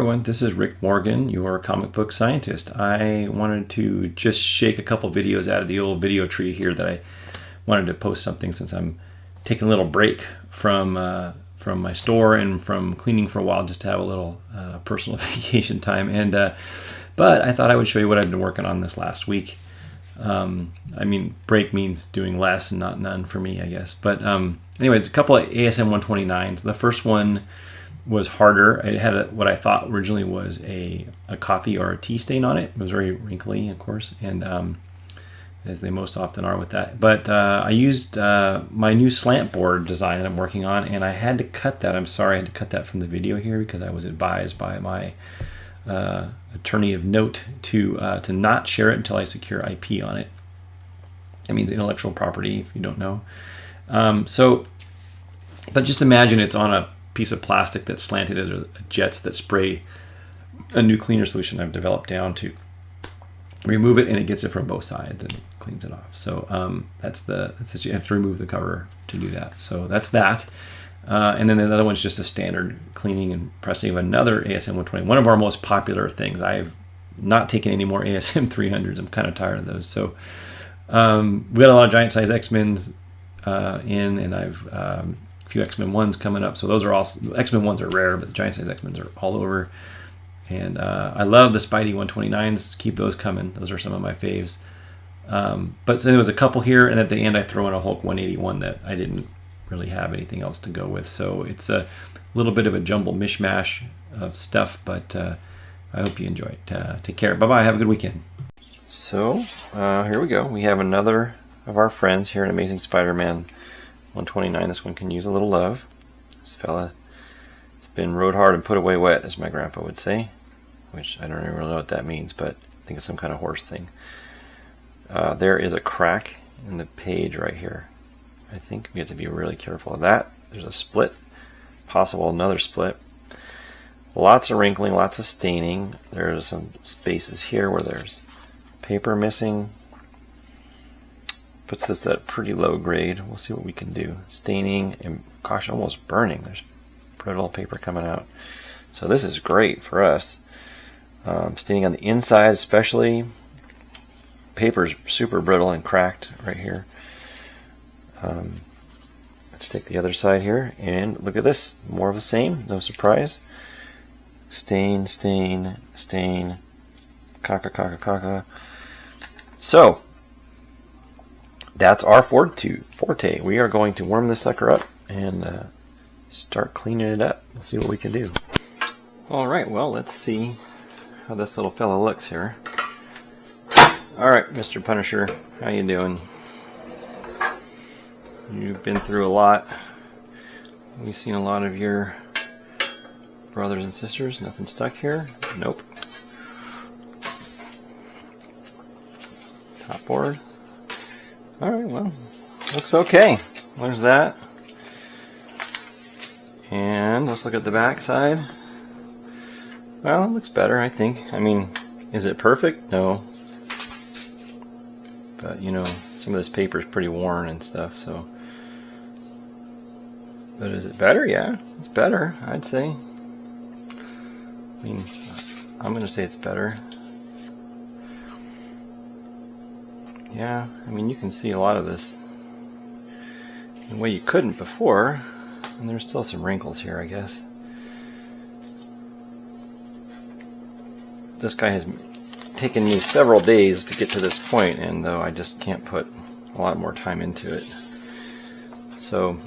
everyone, this is Rick Morgan, your comic book scientist. I wanted to just shake a couple videos out of the old video tree here that I wanted to post something since I'm taking a little break from my store and from cleaning for a while, just to have a little personal vacation time. But I thought I would show you what I've been working on this last week. I mean, break means doing less and not none for me, I guess. But anyway, it's a couple of ASM 129s. The first one was harder. It had what I thought originally was a coffee or a tea stain on it. It was very wrinkly, of course, and as they most often are with that. But I used my new slant board design that I'm working on, and I had to cut that. I'm sorry, I had to cut that from the video here because I was advised by my attorney of note to not share it until I secure IP on it. That means intellectual property, if you don't know. But just imagine it's on a piece of plastic that's slanted as jets that spray a new cleaner solution I've developed down to remove it, and it gets it from both sides and cleans it off. So you have to remove the cover to do that. So that's that. And then the other one's just a standard cleaning and pressing of another ASM 120, one of our most popular things. I've not taken any more ASM 300s. I'm kind of tired of those. So we got a lot of giant size X-Men's in, and I've a few X-Men 1s coming up. So those are all, X-Men 1s are rare, but the giant size X-Men's are all over. And I love the Spidey 129s. Keep those coming. Those are some of my faves. But so there was a couple here, and at the end I throw in a Hulk 181 that I didn't really have anything else to go with. So it's a little bit of a jumble mishmash of stuff, but I hope you enjoy it. Take care. Bye-bye. Have a good weekend. So here we go. We have another of our friends here in Amazing Spider-Man 129. This one can use a little love. This fella has been rode hard and put away wet, as my grandpa would say, which I don't even really know what that means, but I think it's some kind of horse thing. There is a crack in the page right here. I think we have to be really careful of that. There's a split, possible another split. Lots of wrinkling, lots of staining. There's some spaces here where there's paper missing. Puts this at pretty low grade. We'll see what we can do. Staining and, gosh, almost burning. There's brittle paper coming out. So this is great for us. Staining on the inside especially. Paper's super brittle and cracked right here. Let's take the other side here and look at this. More of the same, no surprise. Stain, stain, stain, caca, caca, caca. So that's our forte. We are going to warm this sucker up and start cleaning it up. Let's see what we can do. Alright, well, let's see how this little fella looks here. Alright, Mr. Punisher, how you doing? You've been through a lot. We've seen a lot of your brothers and sisters. Nothing stuck here? Nope. Top board. Alright, well, looks okay. There's that. And let's look at the back side. Well, it looks better, I think. I mean, is it perfect? No. But, you know, some of this paper is pretty worn and stuff, so. But is it better? Yeah, it's better, I'd say. I mean, I'm going to say it's better. Yeah, I mean, you can see a lot of this in a way you couldn't before. And there's still some wrinkles here, I guess. This guy has taken me several days to get to this point, and though I just can't put a lot more time into it. So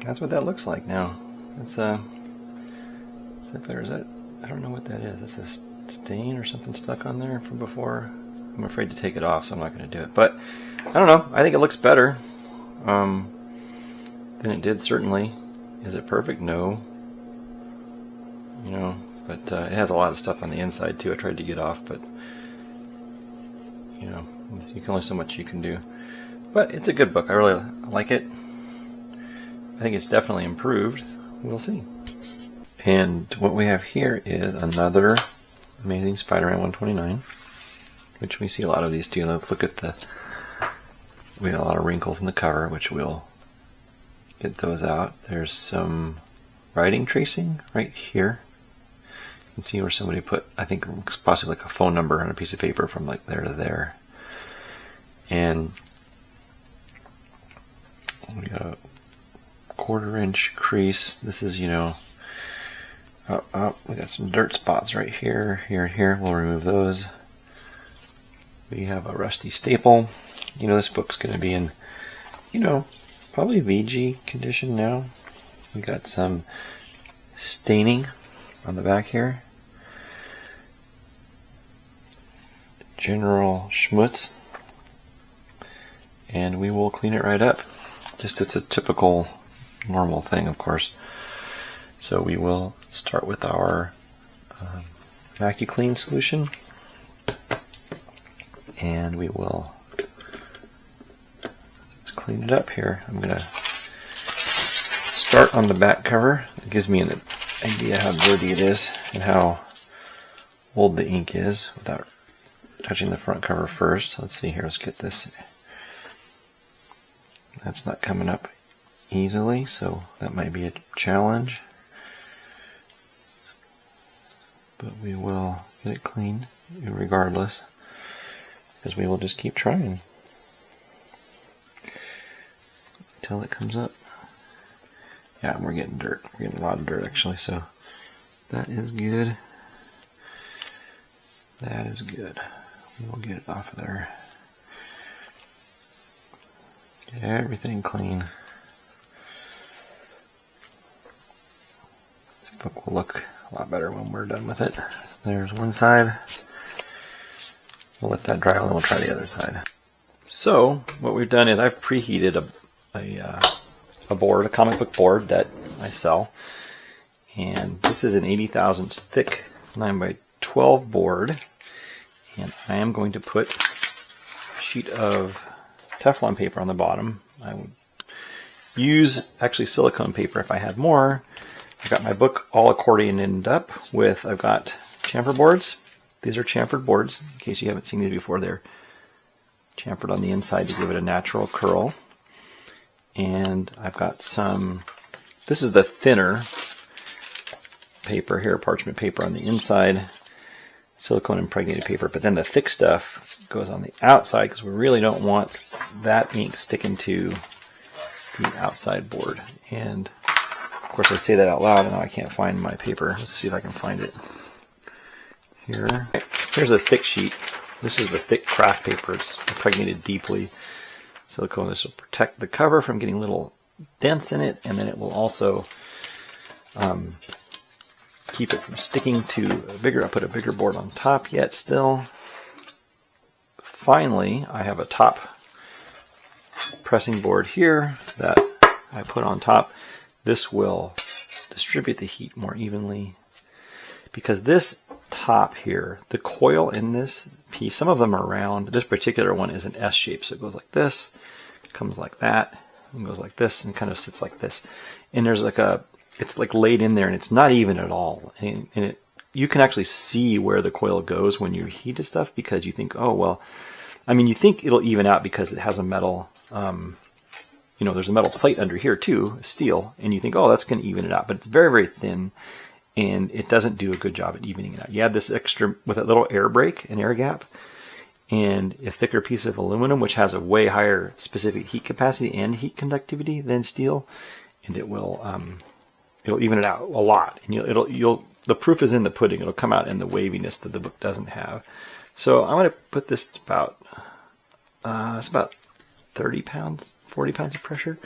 that's what that looks like now. It's is that better? Is that, I don't know what that is. That's a stain or something stuck on there from before. I'm afraid to take it off, so I'm not going to do it. But I don't know. I think it looks better than it did, certainly. Is it perfect? No. You know, but it has a lot of stuff on the inside too. I tried to get off, but you know, you can only so much you can do. But it's a good book. I really like it. I think it's definitely improved. We'll see. And what we have here is another Amazing Spider-Man 129, which we see a lot of these too. Let's look at we have a lot of wrinkles in the cover, which we'll get those out. There's some writing tracing right here. can see where somebody put, I think it's possibly like a phone number on a piece of paper from like there to there. And we got a 1/4 inch crease. This is, you know, we got some dirt spots right here, here, and here. We'll remove those. We have a rusty staple. You know, this book's going to be in, you know, probably VG condition now. We got some staining on the back here. General schmutz. And we will clean it right up. Just, it's a typical normal thing, of course. So we will start with our VacuClean solution, and we will clean it up here. I'm going to start on the back cover. It gives me an idea how dirty it is and how old the ink is without touching the front cover first. Let's see here, let's get this. That's not coming up easily, so that might be a challenge. But we will get it clean regardless, because we will just keep trying until it comes up. Yeah, we're getting dirt. We're getting a lot of dirt actually, so that is good. That is good. We will get it off of there. Get everything clean. This book will look a lot better when we're done with it. There's one side. We'll let that dry and then we'll try the other side. So what we've done is I've preheated a board, a comic book board that I sell, and this is an 80 thousandths thick 9x12 board, and I am going to put a sheet of Teflon paper on the bottom. I would use actually silicone paper if I had more. I've got my book all accordioned up with, I've got chamfer boards. These are chamfered boards. In case you haven't seen these before, they're chamfered on the inside to give it a natural curl. And I've got some, this is the thinner paper here, parchment paper on the inside, silicone impregnated paper, but then the thick stuff goes on the outside because we really don't want that ink sticking to the outside board. And of course I say that out loud and now I can't find my paper. Let's see if I can find it here. Here's a thick sheet. This is the thick craft paper. It's impregnated deeply. Silicone. This will protect the cover from getting little dents in it, and then it will also keep it from sticking to a bigger, I put a bigger board on top yet still. Finally, I have a top pressing board here that I put on top. This will distribute the heat more evenly, because this top here, the coil in this piece, some of them are round. This particular one is an S shape, so it goes like this, comes like that, and goes like this, and kind of sits like this. And there's like a, it's like laid in there, and it's not even at all. And it, you can actually see where the coil goes when you heat stuff, because you think, oh well, I mean, you think it'll even out because it has a metal, you know, there's a metal plate under here too, steel, and you think, oh, that's going to even it out, but it's very, very thin. And it doesn't do a good job at evening it out. You add this extra, with a little air break, an air gap, and a thicker piece of aluminum, which has a way higher specific heat capacity and heat conductivity than steel, and it will, it'll even it out a lot. And the proof is in the pudding. It'll come out in the waviness that the book doesn't have. So I'm going to put this about, it's about 30 pounds, 40 pounds of pressure,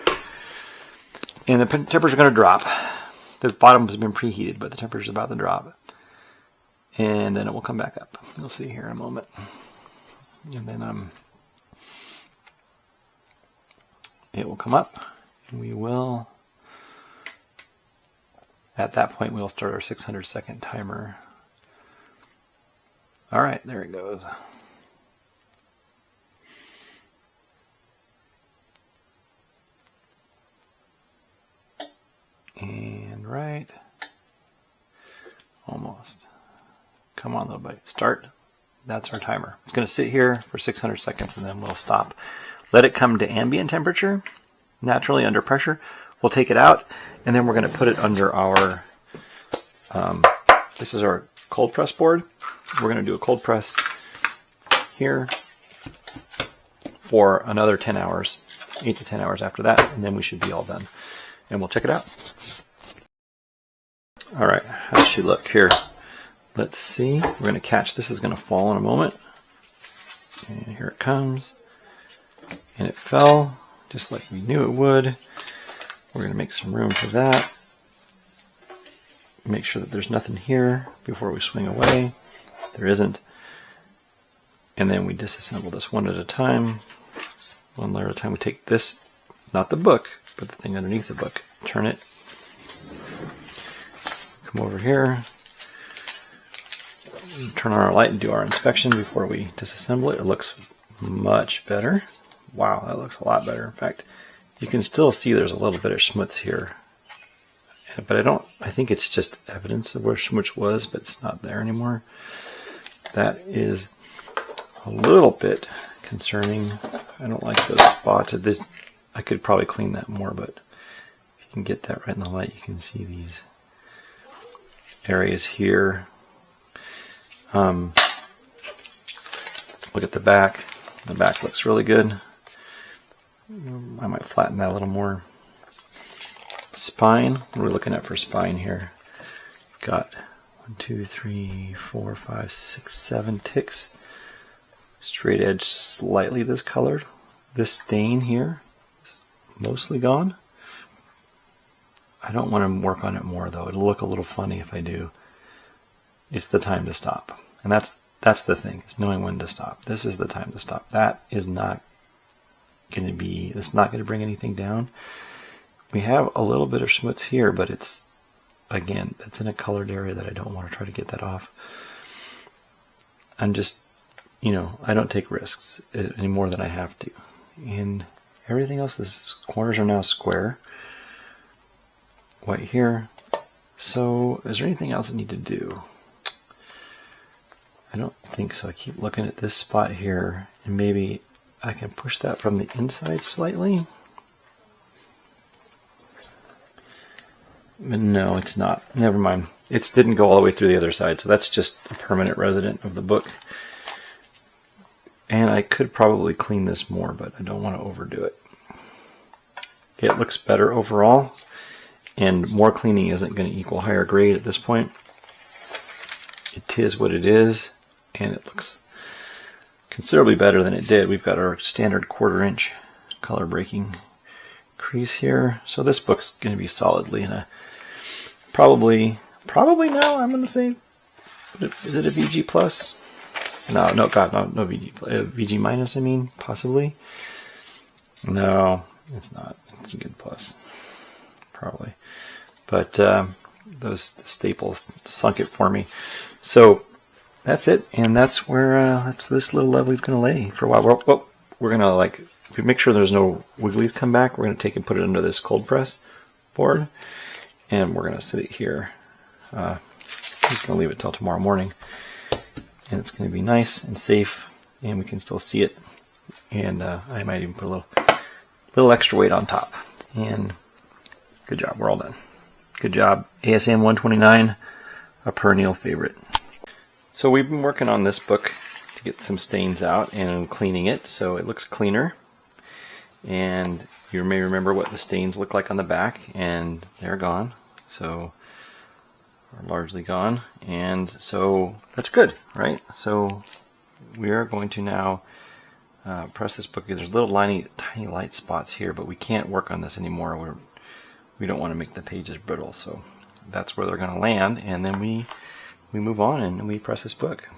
and the temperatures are going to drop. The bottom has been preheated, but the temperature is about to drop. And then it will come back up. You'll see here in a moment. And then it will come up. And we will, at that point, we'll start our 600-second timer. All right, there it goes. And right, almost. Come on, little buddy. Start. That's our timer. It's going to sit here for 600 seconds and then we'll stop. Let it come to ambient temperature, naturally under pressure. We'll take it out and then we're going to put it under our, this is our cold press board. We're going to do a cold press here for another 10 hours, 8 to 10 hours after that, and then we should be all done. And we'll check it out. All right, how does she look here? Let's see. We're going to catch. This is going to fall in a moment. And here it comes. And it fell just like we knew it would. We're going to make some room for that. Make sure that there's nothing here before we swing away. There isn't. And then we disassemble this one at a time. One layer at a time. We take this, not the book, but the thing underneath the book. Turn it. Come over here. Turn on our light and do our inspection before we disassemble it. It looks much better. Wow, that looks a lot better. In fact, you can still see there's a little bit of schmutz here. But I think it's just evidence of where schmutz was, but it's not there anymore. That is a little bit concerning. I don't like those spots. I could probably clean that more, but if you can get that right in the light, you can see these areas here. Look at the back. The back looks really good. I might flatten that a little more. Spine. What are we looking at for spine here? We've got 1, 2, 3, 4, 5, 6, 7 ticks. Straight edge slightly discolored. This stain here is mostly gone. I don't want to work on it more though. It'll look a little funny if I do. It's the time to stop. And that's the thing, is knowing when to stop. This is the time to stop. That is not going to be, it's not going to bring anything down. We have a little bit of schmutz here, but it's, again, it's in a colored area that I don't want to try to get that off. I'm just, I don't take risks any more than I have to. And everything else, the corners are now square. White here. So, is there anything else I need to do? I don't think so. I keep looking at this spot here, and maybe I can push that from the inside slightly. No, it's not. Never mind. It didn't go all the way through the other side, so that's just a permanent resident of the book. And I could probably clean this more, but I don't want to overdo it. It looks better overall, and more cleaning isn't going to equal higher grade at this point. It is what it is, and it looks considerably better than it did. We've got our standard 1/4 inch color breaking crease here. So this book's going to be solidly in a probably now I'm going to say, is it a VG plus? No, God, no VG, VG minus. I mean, possibly. No, it's not. It's a good plus, probably. But those staples sunk it for me. So that's it, and that's where this little lovely's going to lay for a while. We're going to, like, if we make sure there's no wigglies come back, we're going to take and put it under this cold press board, and we're going to sit it here. I'm just going to leave it till tomorrow morning, and it's going to be nice and safe, and we can still see it. And I might even put a little extra weight on top. And good job, we're all done. Good job. ASM 129, a perennial favorite. So we've been working on this book to get some stains out and cleaning it so it looks cleaner. And you may remember what the stains look like on the back, and they're gone. So, are largely gone. And so that's good, right? So we are going to now press this book. There's little tiny light spots here, but we can't work on this anymore. We don't want to make the pages brittle, so that's where they're going to land, and then we move on and we press this book.